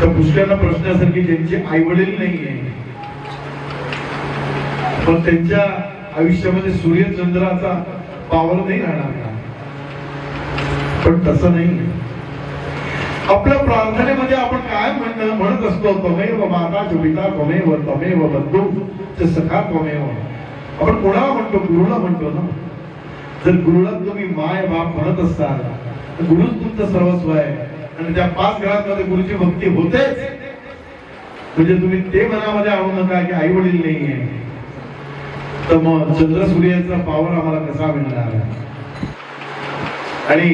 तर पुष्कळांना प्रश्नासारखी ज्यांची आई वडील नाहीये पण त्यांच्या आयुष्यामध्ये सूर्य चंद्राचा पावर नाही राहणार का? पण तसं नाही. आपल्या प्रार्थनेमध्ये आपण काय म्हणत असतो, त्वमेव माता च पिता त्वमेव त्वमेव बंधू च सखा त्वमेव. आपण कोणाला म्हणतो? गुरुला म्हणतो ना. जर गुरुला तुम्ही माय बाप म्हणत असाल तर गुरुच तुमचं सर्वस्व आहे. आणि त्या 5 ग्रहांमध्ये गुरुची भक्ती होतेच. म्हणजे तुम्ही ते मनामध्ये आणू नका की आई वडील नाहीये तर मग चंद्र सूर्याचा पावर आम्हाला कसा मिळणार आहे. आणि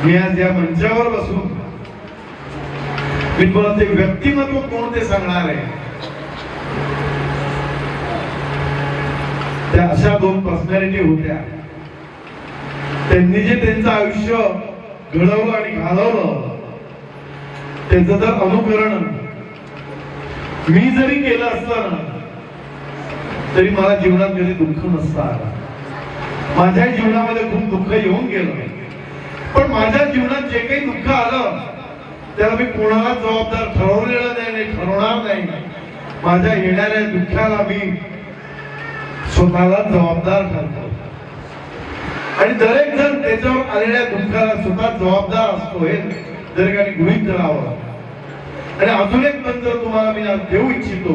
मी आज या मंचावर बसून मी तुम्हाला ते व्यक्तिमत्व कोण ते सांगणार आहे. त्या अशा 2 पर्सनॅलिटी होत्या. त्यांनी जे त्यांचं आयुष्य घडवलं आणि घालवलं त्याचं जर अनुकरण मी जरी केलं असतं तरी मला जीवनात कधी दुःख नसतं आलं. माझ्या जीवनामध्ये खूप दुःख येऊन गेलं, पण माझ्या जीवनात जे काही दुःख आलं त्याला मी कोणाला जबाबदार ठरवलेलं नाही, ठरवणार नाही. माझ्या येणाऱ्या दुःखाला मी स्वतःला जबाबदार ठरतो. आणि दरेक जण त्याच्यावर आलेल्या दुःखाला स्वतः जबाबदार असतो हे दरेकाने गृहीत धरावं. आणि अजून एक मंत्र तुम्हाला मी आज देऊ इच्छितो,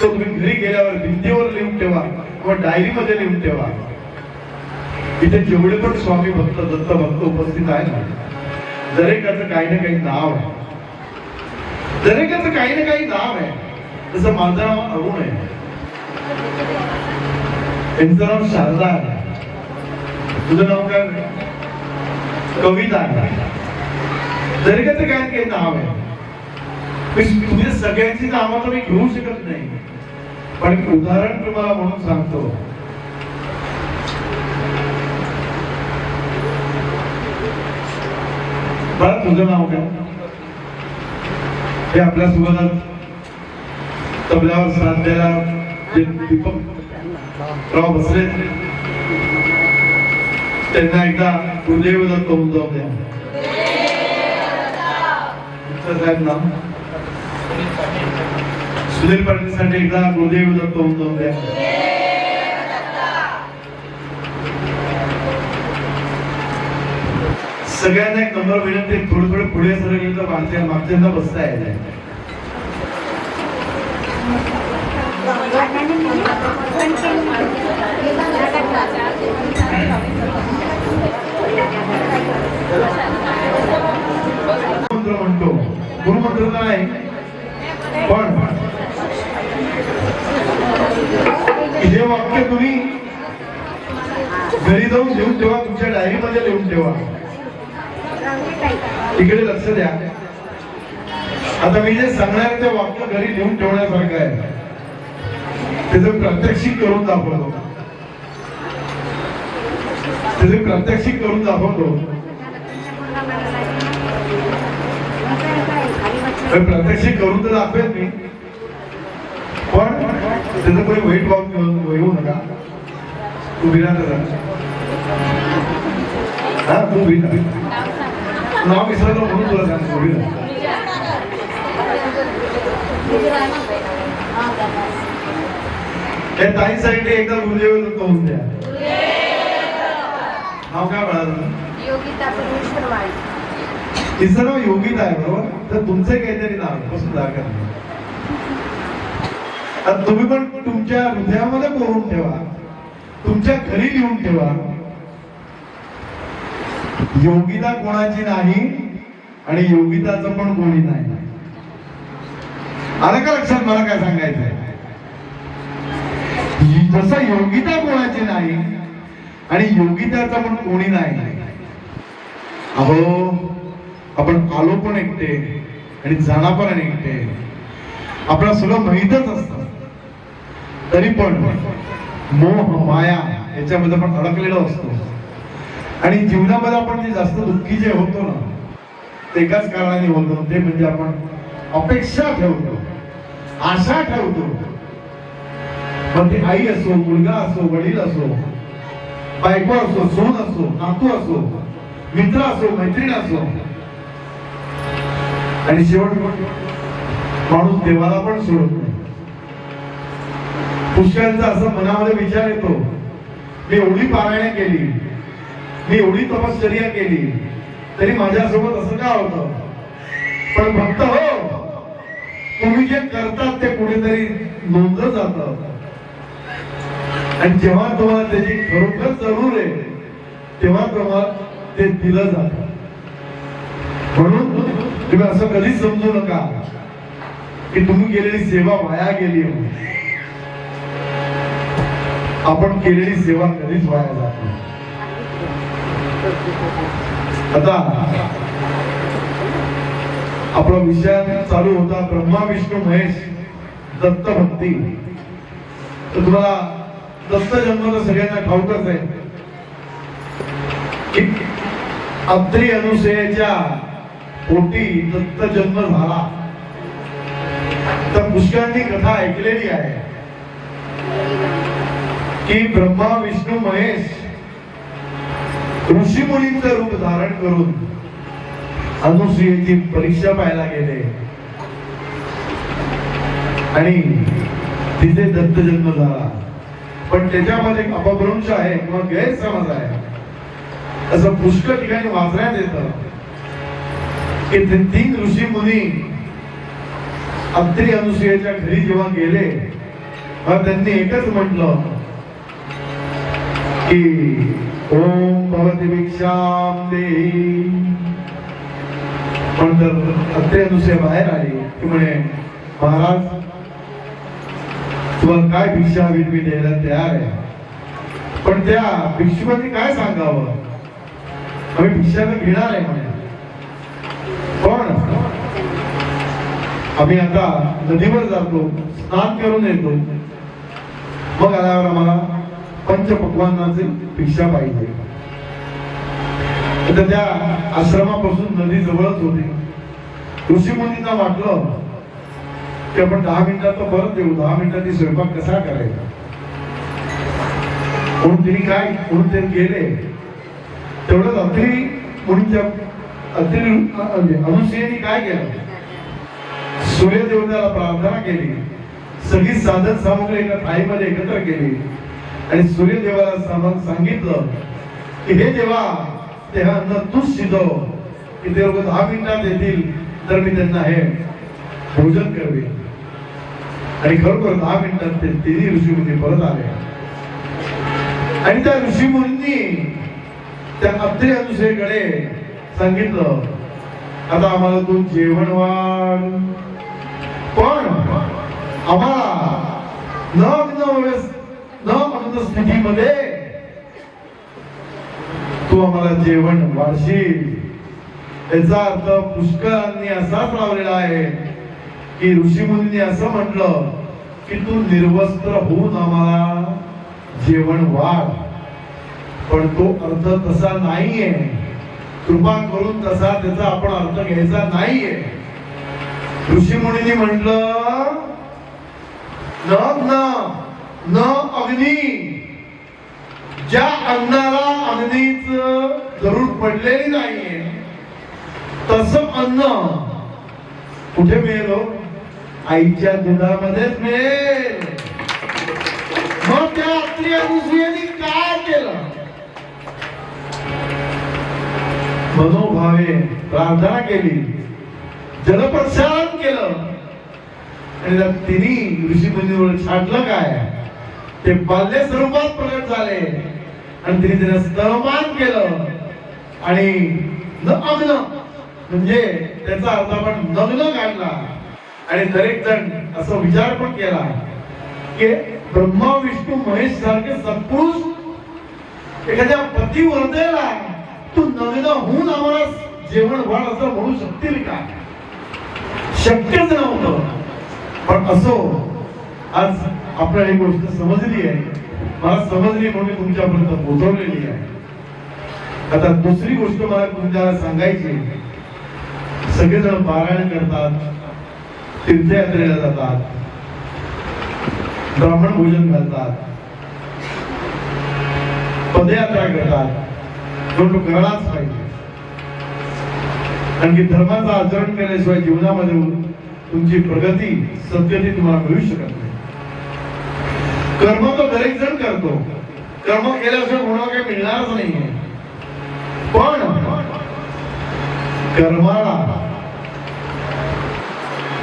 तो तुम्ही घरी गेल्यावर भिंतीवर लिहून ठेवा किंवा डायरीमध्ये लिहून ठेवा. इथे जेवढे पण स्वामी भक्त दत्त भक्त उपस्थित आहे ना, दरेकाचं काही ना काही नाव आहे. दरेकाचं काही ना काही नाव आहे. जसं माझं नाव अरुण आहे, त्यांचं नाव शारदा आहे, तुझं नाव काय? कविता आहे. दरेकाचं काही काही नाव आहे. तुझे सगळ्यांची नावं तर मी घेऊ शकत नाही, पण एक उदाहरण तुम्हाला म्हणून सांगतो. बरं, तुझं नाव काय? हे आपल्या सोबत तबल्यावर साथ द्यायला जे दीपक राव बसले त्यांना एकदा गुरुदेव दत्त होऊन जाऊ द्या. साहेब नाव सुधीर पाटील साठी एकदा गुरुदेव दत्त होऊन जाऊ द्या. सगळ्यांना एक नंबर विनंती, थोडं पुढे सरकले तर मागच्यांना बसता येईल. मंत्र म्हणतो, गुरुमंत्र नाही पण हे वाक्य तुम्ही घरी जाऊन लिहून ठेवा, तुमच्या डायरीमध्ये लिहून ठेवा. इकडे लक्ष द्या. आता मी जे सांगणार ते वाक्य घरी लिहून ठेवण्यासारखं आहे, त्याचं प्रात्यक्षिक करून दाखवतो. त्याचे प्रात्यक्षिक करून दाखवतो. प्रात्यक्षिक करून तर दाखवेल मी, पण त्याचं कोणी वाईट वाक्य येऊ नका. तू बिना हा तू बिना नाव विसरलो म्हणून तुला सांगतो. त्या ताईंसाठी एकदा गुरुदेव होऊन द्या. नाव काय म्हणाल? तिचं नाव योगिता आहे बरोबर. तर तुमचं काहीतरी नाव पासून दाखल. तुम्ही पण तुमच्या हृदयामध्ये कोरून ठेवा, तुमच्या घरी लिहून ठेवा. योगिता कोणाची नाही आणि योगिताचं पण कोणी नाही. आलं का लक्षात? मला काय सांगायचंय, जसं योगिता कोणाची नाही आणि योगिताचं पण कोणी नाही. अहो आपण आलो पण एकटे आणि जाणार पण एकटे. आपलं सगळं माहीतच असतं, तरी पण मोह माया याच्यामध्ये आपण अडकलेलो असतो. आणि जीवनामध्ये आपण जे जास्त दुःखी जे होतो ना, ते एकाच कारणाने होतो, ते म्हणजे आपण अपेक्षा ठेवतो, आशा ठेवतो. मग ते आई असो, मुलगा असो, वडील असो, बायको असो, सून असो, नातू असो, मित्र असो, मैत्रीण असो. आणि शेवट माणूस देवाला पण सोडत नाही. पुष्कळांचा असं मनामध्ये विचार येतो, मी एवढी पारायण केली, मी एवढी तपश्चर्या केली, तरी माझ्यासोबत असं का होतं? पण भक्त हो, तुम्ही जे करतात ते कुठेतरी नोंदलं जातं. आणि जेव्हा तुम्हाला त्याची खरोखर जरूर आहे, तेव्हा तुम्हाला ते दिलं जातं. म्हणून तुम्ही असं कधीच समजू नका की तुम्ही केलेली सेवा वाया गेली. आपण केलेली सेवा कधीच वाया जात नाही. आता आपला विषय चालू होता ब्रह्मा विष्णू महेश दत्त भक्ती. तर तुम्हाला दत्त जन्म तर सगळ्यांना ठाऊकच आहे. अत्रि अनुसूयेच्या पोटी दत्त जन्म झाला. तर पुष्कळांनी कथा ऐकलेली आहे की ब्रह्मा विष्णू महेश ऋषी मुनींचं रूप धारण करून अनुसूयेची परीक्षा पाहायला गेले आणि तिथे दत्त जन्म झाला. पण त्याच्यामध्ये अपभ्रंश आहे किंवा गैरसमज आहे. असं पुष्कळ ठिकाणी वाचण्यात येतं की ते 3 ऋषी मुनी अत्रि अनुसूयेच्या घरी जेव्हा गेले, त्यांनी एकच म्हटलं की ओम भवती भिक्षाम देहि. पण जर अत्रि अनुसूया बाहेर आली की म्हणे, महाराज तुम्हाला काय भिक्षा हवी मी द्यायला तयार आहे. पण त्या भिक्षुकांनी काय सांगावं, आम्ही भिक्षा घेणार आहे म्हणे. पण आम्ही आता नदीवर जातो, स्नान करून येतो, मग आल्यावर आम्हाला पंचपक्वान्नाची भिक्षा पाहिजे. तर त्या आश्रमापासून नदी जवळच होती. ऋषीमुनींना वाटलं की आपण 10 मिनिटात तर परत येऊ, 10 मिनिटात स्वयंपाक कसा करायचा. म्हणून ते गेले. तेवढंच अत्रि मुनीच्या अनुसूयेने काय केलं, सूर्यदेवताला प्रार्थना केली. सगळी साधन सामुग्री एका थाळीमध्ये एकत्र केली आणि सूर्यदेवाला सांगितलं की हे देवा, ते अन्न तूच शिजव की ते लोक 10 मिनिटात येतील तर मी त्यांना हे भोजन करवे. आणि खरोखर 10 मिनिटात ते 3 ऋषीमुनी परत आले. आणि त्या ऋषीमुनींनी त्या अत्रि अनुसूयेकडे सांगितलं, आता आम्हाला तू जेवण वाढ, पण आम्हाला न स्थितीमध्ये तू आम्हाला जेवण वाढशील. याचा अर्थ पुष्कळांनी असाच लावलेला आहे की ऋषीमुनींनी असं म्हटलं की तू निर्वस्त्र होऊन आम्हाला जेवण वाढ, पण तो अर्थ तसा नाहीये. कृपा करून तसा त्याचा आपण अर्थ घ्यायचा नाहीये. ऋषीमुनींनी म्हटलं न अग्नी, ज्या अन्नाला अग्नीच जरूर पडलेली नाहीये तसं अन्न कुठे मिळेल? आईच्या दुधामध्येच मिळेल. मग त्या अत्रि अनुसूयेने काय केलं? मनोभावे प्रार्थना केली, जलप्रक्षालन केलं, आणि तिने ऋषीमुनीवर छाटलं काय? ते बाल्य स्वरूपात प्रगट झाले आणि तिने त्याला स्तनपान केलं. आणि न अग्न म्हणजे त्याचा अर्थ आपण नग्न काढला. आणि दरेक जण असा विचार पण केला की ब्रह्मा विष्णू महेश सारखे सत्पुरुष एखाद्या पतिव्रतेला तू नग्न होऊन आम्हाला जेवण वाढ असं म्हणू शकतील का? शक्यच नव्हतं. पण असो, आज आपल्याला ही गोष्ट समजली आहे, मला समजली म्हणून तुमच्यापर्यंत पोहोचवलेली आहे. आता दुसरी गोष्ट मला तुमच्याला सांगायची. सगळेजण पारायण करतात, तीर्थयात्रेला जातात, ब्राह्मण भोजन घालतात, पदयात्रा करतात, तो करायलाच पाहिजे. आणखी धर्माचं आचरण केल्याशिवाय जीवनामध्ये तुमची प्रगती सद्गती तुम्हाला मिळू शकत नाही. कर्म तो दरेक जण करतो, कर्म केल्याशिवाय कोणाला काही मिळणारच नाहीये. पण कर्माला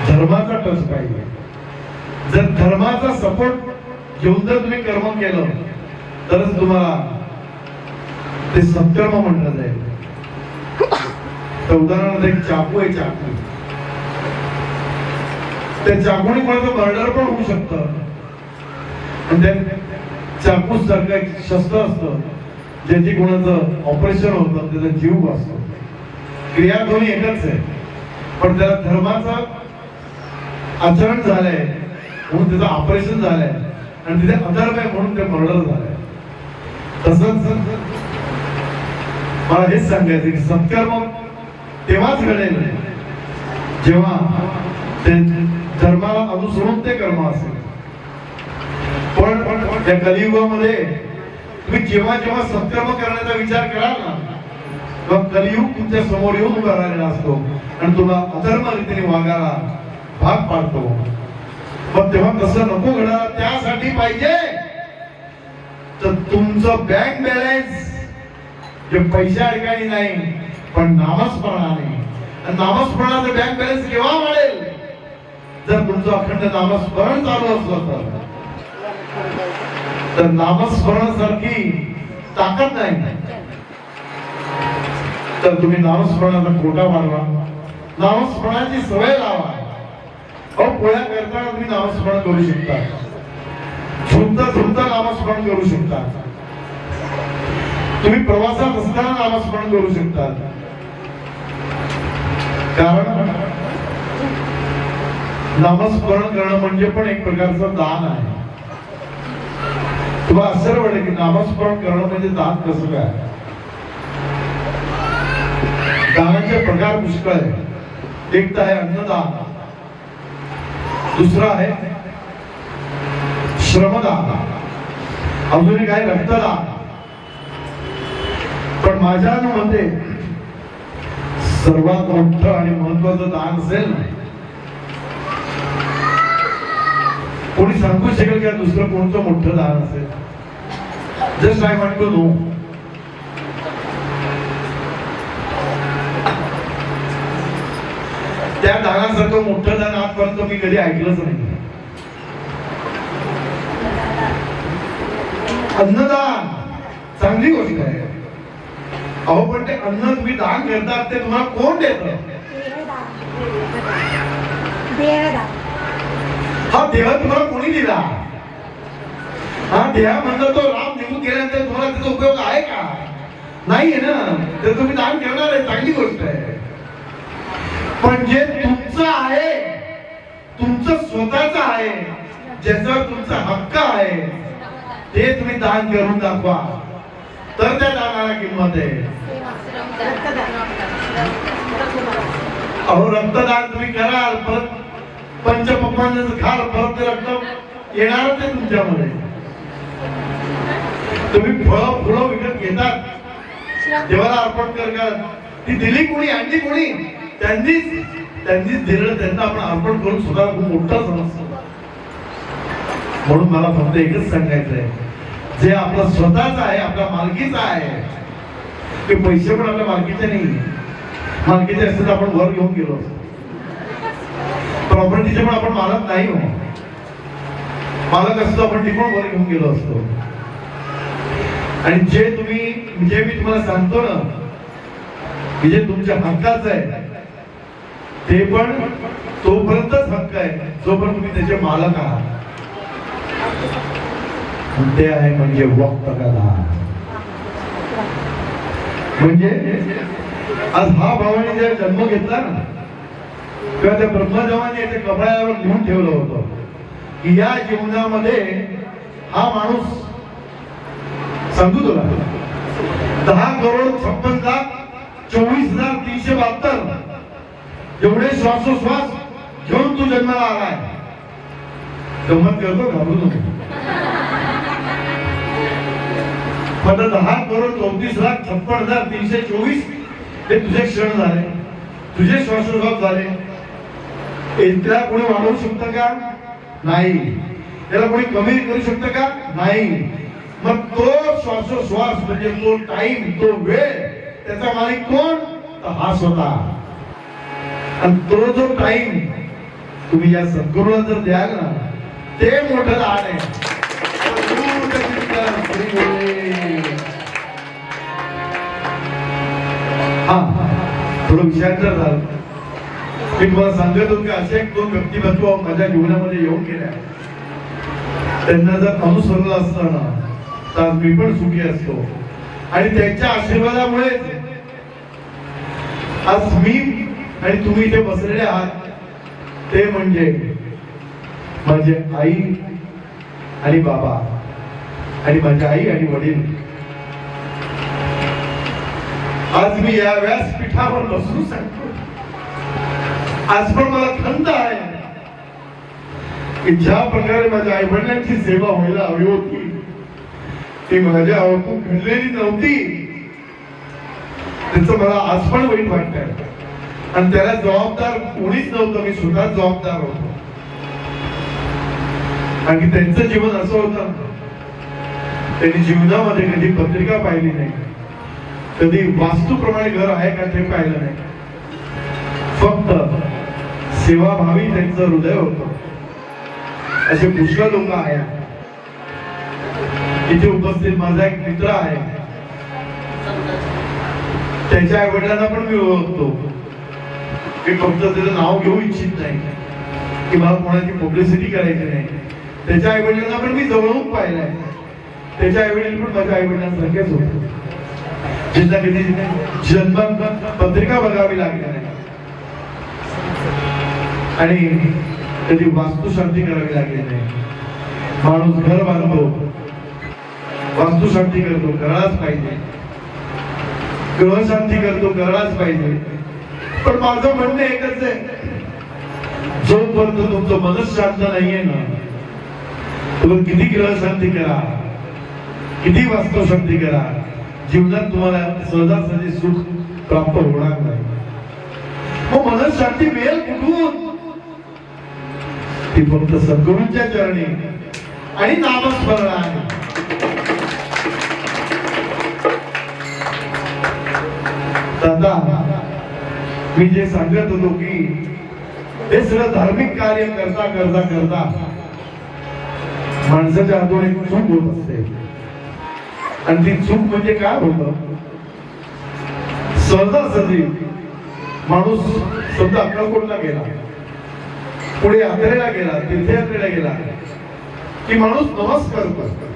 धर्माचा टच पाहिजे. जर धर्माचा सपोर्ट घेऊन जर तुम्ही कर्म केलं तरच तुम्हाला ते सत्कर्म म्हटलं जाईल. तर उदाहरणार्थ एक चाकू आहे, चाकू, त्या चाकूने कोणाचं मर्डर पण होऊ शकतं. म्हणजे चाकू सारखं एक शस्त्र असतं ज्याची कोणाचं ऑपरेशन होतं, त्याचा जीव वाचतो. क्रिया दोन्ही एकच आहे, पण त्याला धर्माचं आचरण झालंय म्हणून त्याचं ऑपरेशन झालंय आणि तिथे अधर्म आहे म्हणून ते मर्डर झालंय. तसंच मला हेच सांगायचं की सत्कर्म तेव्हाच घडेल जेव्हा ते धर्माला अनुसरून ते कर्म असेल. पण त्या कलियुगामध्ये तुम्ही जेव्हा जेव्हा सत्कर्म करण्याचा विचार कराल ना, तेव्हा कलियुग तुमच्या समोर येऊन उभा राहिलेला असतो आणि तुला अधर्म रीतीने वागायला भाग पाडतो. पण तेव्हा तसं नको घडायला, त्यासाठी पाहिजे तर तुमचं बँक बॅलन्स जे पैशा ठिकाणी नाही पण नामस्मरणाने. नामस्मरणाचं बँक बॅलन्स केव्हा वाढेल? जर तुमचं अखंड नामस्मरण चालू असलं तर नामस्मरणासारखी ताकद नाही. तर तुम्ही नामस्मरणाचा कोटा वाढवा, नामस्मरणाची सवय लावा. पोळ्या करताना तुम्ही नामस्मरण करू शकता, झुमता झुमता नामस्मरण करू शकता, तुम्ही प्रवासात असताना नामस्मरण करू शकता. कारण नामस्मरण करणं म्हणजे पण एक प्रकारचं दान आहे. तुम्हाला असं वाटतं की नामस्मरण करणं म्हणजे दान कसं काय? दानाचे प्रकार पुष्कळ आहे. एक तर आहे अन्नदान, दुसरा आहे श्रमदान, अजून एक आहे रक्तदान. पण माझ्या मते सर्वात मोठं आणि महत्वाचं दान असेल ना, कोणी सांगू शकेल का दुसरं कोणतं मोठं दान असेल? Just I want to know. त्या दानासारखं मोठं दान आजपर्यंत मी कधी ऐकलंच नाही. अन्नदान चांगली गोष्ट आहे. अहो पण ते अन्न तुम्ही दान करतात ते तुम्हाला कोण देतं? हा देह तुम्हाला कोणी दिला? हा देहामधला तो राम निघून गेल्यानंतर तुम्हाला त्याचा उपयोग आहे का? नाहीये ना. तर तुम्ही दान करणार आहे, चांगली गोष्ट आहे. पण जे तुमचं आहे, तुमचं स्वतःचं आहे, ज्याच्यावर तुमचा हक्क आहे, ते तुम्ही दान करून दाखवा, तर त्या दानाला किंमत आहे. अहो रक्तदान तुम्ही कराल, परत पंचपक्वान्नाचं खाल, परत ते रक्त येणारच आहे तुमच्यामध्ये. तुम्ही फळं फुलं विकत घेतात, देवाला अर्पण करतात, ती दिली कोणी, आणली कोणी, त्यांनीच दिलं, त्यांना आपण अर्पण करून सुद्धा खूप मोठा समजतो. म्हणून मला फक्त एकच सांगायचंय, जे आपलं स्वतःच आहे, आपल्या मालकीचं आहे, ते पैसे पण आपल्या मालकीचे नाही. मालकीचे असते तर आपण वर घेऊन गेलो असतो. प्रॉपर्टीचे पण आपण मालक नाही हो. मालक असतो आपण ती पण वर घेऊन गेलो असतो. आणि जे मी तुम्हाला सांगतो ना, की जे तुमच्या हक्काचं आहे, ते पण तोपर्यंतच हक्क आहे जोपर्यंत तुम्ही त्याचे मालक आहात. ते आहे म्हणजे वक्त कला. म्हणजे आज हा भावाने जेव्हा जन्म घेतला ना, किंवा त्या ब्रह्मदेवाने याच्या कपाळावर लिहून ठेवलं होतं की या जीवनामध्ये हा माणूस, सांगू तुला, 10,56,24,372 एवढे श्वासोश्वास घेऊन तू जन्माला आलाय. गंमत करतो, घाबरू नको. पण 10,34,56,324 हे तुझे क्षण झाले, तुझे श्वासोश्वास झाले. त्याला कोणी वाढवू शकतं का? नाही. त्याला कोणी कमी करू शकतं का? नाही. मग तो श्वासोश्वास म्हणजे तो टाइम, तो वेळ, त्याचा मालिक कोण? तर हा स्वतः. आणि तो जो टाइम तुम्ही या सद्गुरूला जर द्याल ना, ते मोठं दान आहे. हा थोडं विषयांतर झालं. मी तुम्हाला सांगत होतो की असे एक दोन व्यक्तिमत्व माझ्या जीवनामध्ये येऊन गेल्या. त्यांना जर अनुसरलं असतं ना, तर मी पण सुखी असतो. आणि त्यांच्या आशीर्वादामुळे आज मी आणि तुम्ही इथे बसलेले आहात. ते म्हणजे माझे आई आणि बाबा, आणि माझी आई आणि वडील. आज मी या व्यासपीठावर बसून सांगतो, आज पण मला खंत आहे की ज्या प्रकारे माझ्या आई वडिलांची सेवा व्हायला हवी होती, ती माझ्या हातून घडलेली नव्हती. त्याचं मला आज पण वाईट वाटतंय. आणि त्याला जबाबदार कोणीच नव्हतं, मी स्वतः जबाबदार होतो. आणि त्यांचं जीवन असं होतं, त्यांनी जीवनामध्ये कधी पत्रिका पाहिली नाही, कधी वास्तूप्रमाणे घर आहे का ते पाहिलं नाही. फक्त सेवाभावी त्यांचं हृदय होतं. असे पुष्कळ लोक आहेत इथे उपस्थित. माझा एक मित्र आहे, त्याच्या आई वडिलांना पण मी ओळखतो. मी फक्त त्याचं नाव घेऊ इच्छित नाही की मला कोणाची पब्लिसिटी करायची नाही. त्याच्या आई वडिलांना पण मी जवळून पाहिलंय. त्याच्या आई वडील पण माझ्या आई वडिलांसारखेच होते, ज्यांना कधी जन्म पत्रिका बघावी लागली नाही आणि कधी वास्तुशांती करावी लागली नाही. माणूस घर बांधतो, वास्तुशांती करतो, करायलाच पाहिजे. ग्रहशांती करतो, करायलाच पाहिजे. पण माझं म्हणणं एकच आहे, जोपर्यंत तुमचं मनच शांत नाहीये ना, तुम्ही किती ग्रहशांती करा, किती वास्तुशांती करा, जीवनात तुम्हाला सहजासहजी सुख प्राप्त होणार नाही. मग मनच शांती मिळेल कुठून? ती फक्त सद्गुरूंच्या चरणी आणि नामस्मरण आहे. दादा, मी जे सांगत होतो की हे सगळं धार्मिक कार्य करता करता करता माणसाच्या हातून एक चूक होत असते. आणि ती चूक म्हणजे काय होतं? सहजासहजी माणूस समजा अक्कलकोटला गेला, पुढे यात्रेला गेला, तीर्थयात्रेला गेला की माणूस नमस्कार करतो.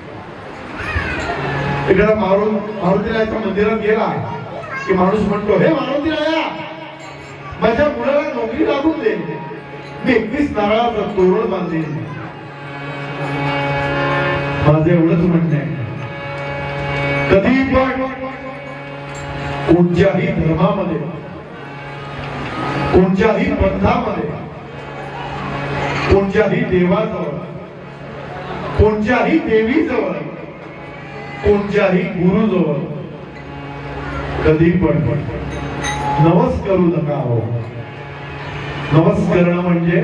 एखादा मारुतीरायाच्या मंदिरात गेला की माणूस म्हणतो, हे मारुतीराया, माझ्या मुलाला नोकरी लागून दे, मी 21 नारळाचं तोरण बांधेन. माझं एवढंच म्हणणं आहे, कधी पण कोणत्याही धर्मामध्ये, कोणत्याही पंथामध्ये, कोणत्याही देवाजवळ, कोणत्याही देवीजवळ, कोणत्याही गुरुजवळ कधी पण नवस करू नका. हो, नवस करणं म्हणजे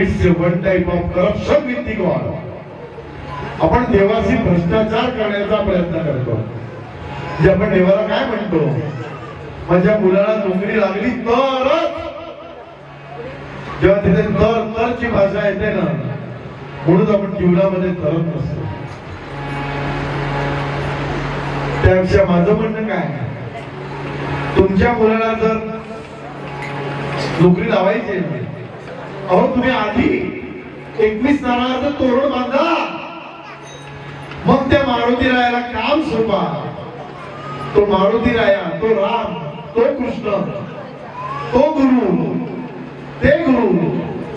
it's one type of corruption with the God. आपण देवाशी भ्रष्टाचार करण्याचा प्रयत्न करतो. जे आपण देवाला काय म्हणतो, माझ्या मुलाला नोकरी लागली तरच, जेव्हा तिथे तरची भाषा येते ना, म्हणून आपण जीवनामध्ये तरच नसतो. त्यापेक्षा माझं म्हणणं काय, तुमच्या मुलाला जर नोकरी लावायची, अहो तुम्ही आधी 21 नारळाचं तोरण बांधा, मग त्या मारुती रायाला काम सोपा. तो मारुती राया, तो राम, तो कृष्ण, तो गुरु, ते गुरु,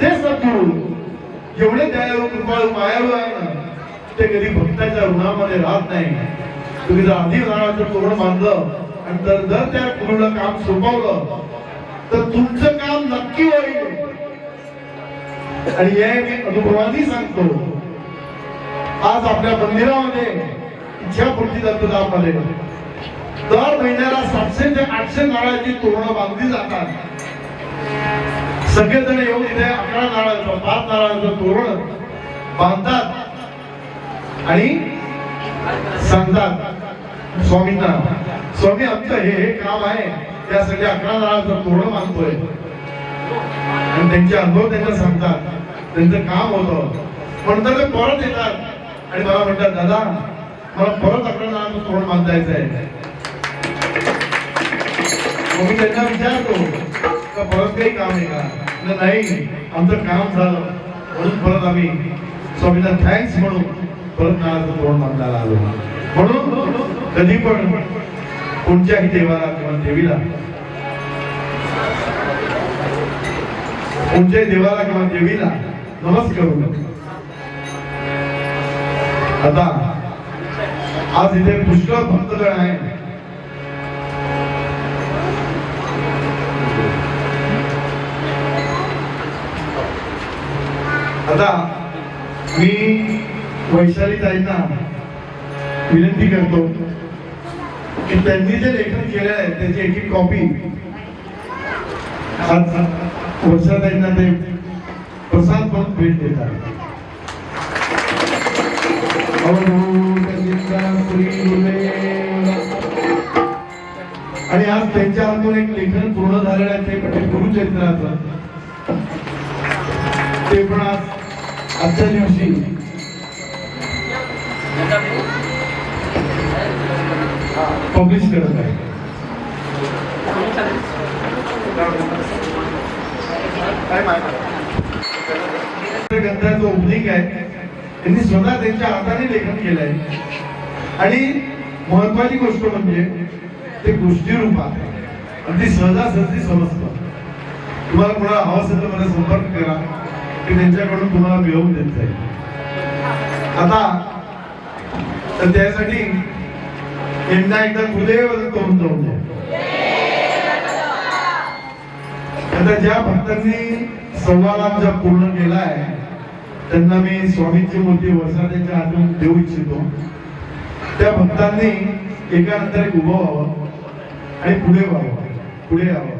ते सद्गुरु एवढे दयाळू कृपाळू मायाळू आहे ना, ते कधी भक्ताच्या ऋणामध्ये राहत नाही. तुम्ही जर आधी नारळाचं तोरण बांधलं आणि जर त्या गुरुला काम सोपवलं तर तुमचं काम नक्की होईल. आणि हे मी अनुभवाने सांगतो. आज आपल्या मंदिरामध्ये इच्छापूर्ती दत्तधाममध्ये दर महिन्याला 700 ते 800 नारळाची तोरणं बांधली जातात. सगळेजण येऊन इथे 11 नारळाचं 5 नारळाचं तोरण बांधतात आणि सांगतात स्वामींना, स्वामी आमचं हे काम आहे, त्यासाठी 11 नारळाचं तोरण बांधतोय. आणि त्यांचे अनुभव त्यांना सांगतात, त्यांचं काम होतं. म्हणतात ते परत येतात आणि मला म्हणतात, दादा मला परत 11 नारळाचं तोरण बांधायचं आहे. मी त्यांना विचारतो का परत काही काम आहे का, नाही आमचं काम झालं म्हणून परत आम्ही स्वामींना थँक्स म्हणून परत नारळाचं तोरण बांधायला आलो. म्हणून कधी पण कोणत्याही देवाला किंवा देवीला, कोणत्याही देवाला किंवा देवीला नमस्कार करू नका. आता आज इथे पुष्कळ भक्तगण आहे. आता मी वैशाली ताईंना विनंती करतो की त्यांनी जे लेखन केलेलं आहे त्याची एक कॉपी आज वर्षाताईंना ते प्रसाद म्हणून भेट देतात. आणि आज त्यांच्या हातून एक लेखन पूर्ण झालेलं आहे, ते म्हणजे गुरुचरित्राचं. ते पण आज आजच्या दिवशी पब्लिश करत आहे. ग्रंथाचं ओपनिंग आहे, त्यांनी स्वतः त्यांच्या हाताने लेखन केलंय. आणि महत्वाची गोष्ट म्हणजे ते गोष्टी रूपात अगदी सहजासहजी समजतं. तुम्हाला कोणाला हवं असेल तर मला संपर्क करा की त्यांच्याकडून तुम्हाला मिळवून देत जाईल. आता तर त्यासाठी यांना एकदा हृदय करून जाऊन द्या. आता ज्या भक्तांनी 1.25 लाख जप पूर्ण केलाय त्यांना मी स्वामींची मूर्ती वर्षाताईंच्या हातून देऊ इच्छितो. त्या भक्तांनी एकानंतर एक उभं व्हावं आणि पुढे व्हावं, पुढे यावं.